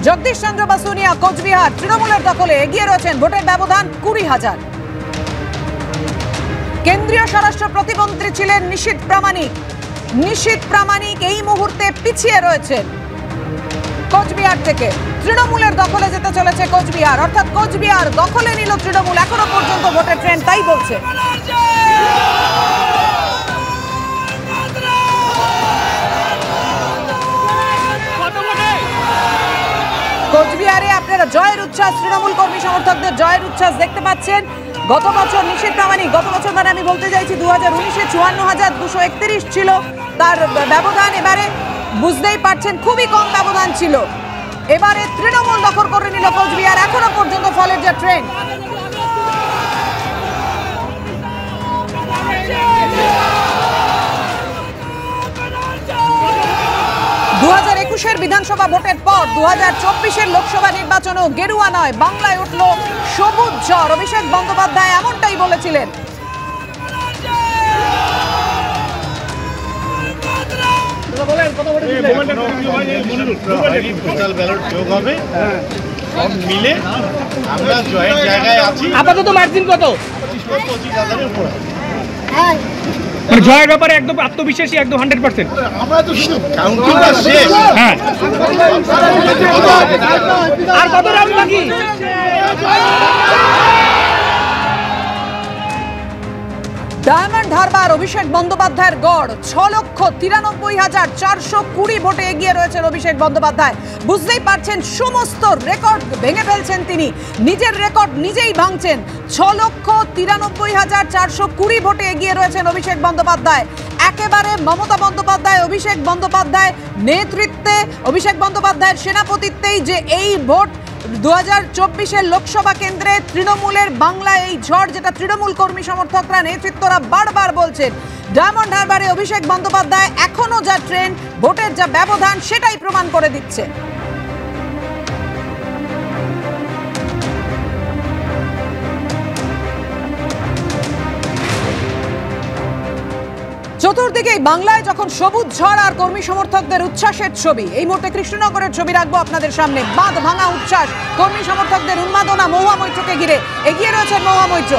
জগদীশ চন্দ্র বাসুনিয়া কোচবিহার তৃণমূলের দখলে এগিয়ে রয়েছেন, ভোটের ব্যবধান 20,000। কেন্দ্রীয় স্বরাষ্ট্র প্রতিমন্ত্রী ছিলেন নিশীথ প্রামাণিক এই মুহূর্তে পিছিয়ে রয়েছেন কোচবিহার থেকে। তৃণমূলের দখলে যেতে চলেছে কোচবিহার, অর্থাৎ কোচবিহার দখলে নিল তৃণমূল। এখনো পর্যন্ত ভোটের ট্রেন্ড তাই বলছে। কোচবিহারে আপনারা জয়ের উচ্ছ্বাস, তৃণমূল কর্মী সমর্থকদের জয়ের উচ্ছ্বাস দেখতে পাচ্ছেন। গত বছর নিশীথ প্রামাণিক, গত বছর মানে আমি বলতে চাইছি 2019-এ 54,231 ছিল তার ব্যবধান। এবারে বুঝতেই পারছেন খুবই কম ব্যবধান ছিল। এবারে তৃণমূল দখল করে নিল কোচবিহার। এখনো পর্যন্ত ফলের যা ট্রেন্ড, 2021-এর বিধানসভা ভোটের পর 2024-এর লোকসভা নির্বাচনেও গেরুয়া নয়, বাংলায় উঠল সবুজ ঝড়। অভিষেক বন্দ্যোপাধ্যায় এমনটাই বলেছিলেন। আপাতত মার্জিন কত? জয়ের ব্যাপারে একদম আত্মবিশ্বাসী, একদম 100%। আর কত রাউন্ড বাকি? ডায়মন্ড হারবার অভিষেক বন্দ্যোপাধ্যায়ের গড় 6,93,420 ভোটে এগিয়ে রয়েছেন অভিষেক বন্দ্যোপাধ্যায়। বুঝতেই পারছেন সমস্ত রেকর্ড ভেঙে ফেলছেন তিনি, নিজের রেকর্ড নিজেই ভাঙছেন। 6,93,420 ভোটে এগিয়ে রয়েছেন অভিষেক বন্দ্যোপাধ্যায়। একেবারে মমতা বন্দ্যোপাধ্যায়, অভিষেক বন্দ্যোপাধ্যায় নেতৃত্বে, অভিষেক বন্দ্যোপাধ্যায়ের সেনাপতিত্বেই যে এই ভোট 2024-এর লোকসভা কেন্দ্রে তৃণমূলের বাংলা এই ঝড়, যেটা তৃণমূল কর্মী সমর্থকরা, নেতৃত্বরা বারবার বলছেন। ডায়মন্ড হারবারে অভিষেক বন্দ্যোপাধ্যায় এখনো যা ট্রেন্ড, ভোটের যা ব্যবধান, সেটাই প্রমাণ করে দিচ্ছে। চতুর্দিকে বাংলায় যখন সবুজ ঝড় আর কর্মী সমর্থকদের উচ্ছ্বাসের ছবি, এই মুহূর্তে কৃষ্ণনগরের ছবি রাখবো আপনাদের সামনে। বাঁধ ভাঙা উচ্ছ্বাস, কর্মী সমর্থকদের উন্মাদনা মহুয়া মৈত্রকে ঘিরে। এগিয়ে রয়েছেন মহুয়া মৈত্র।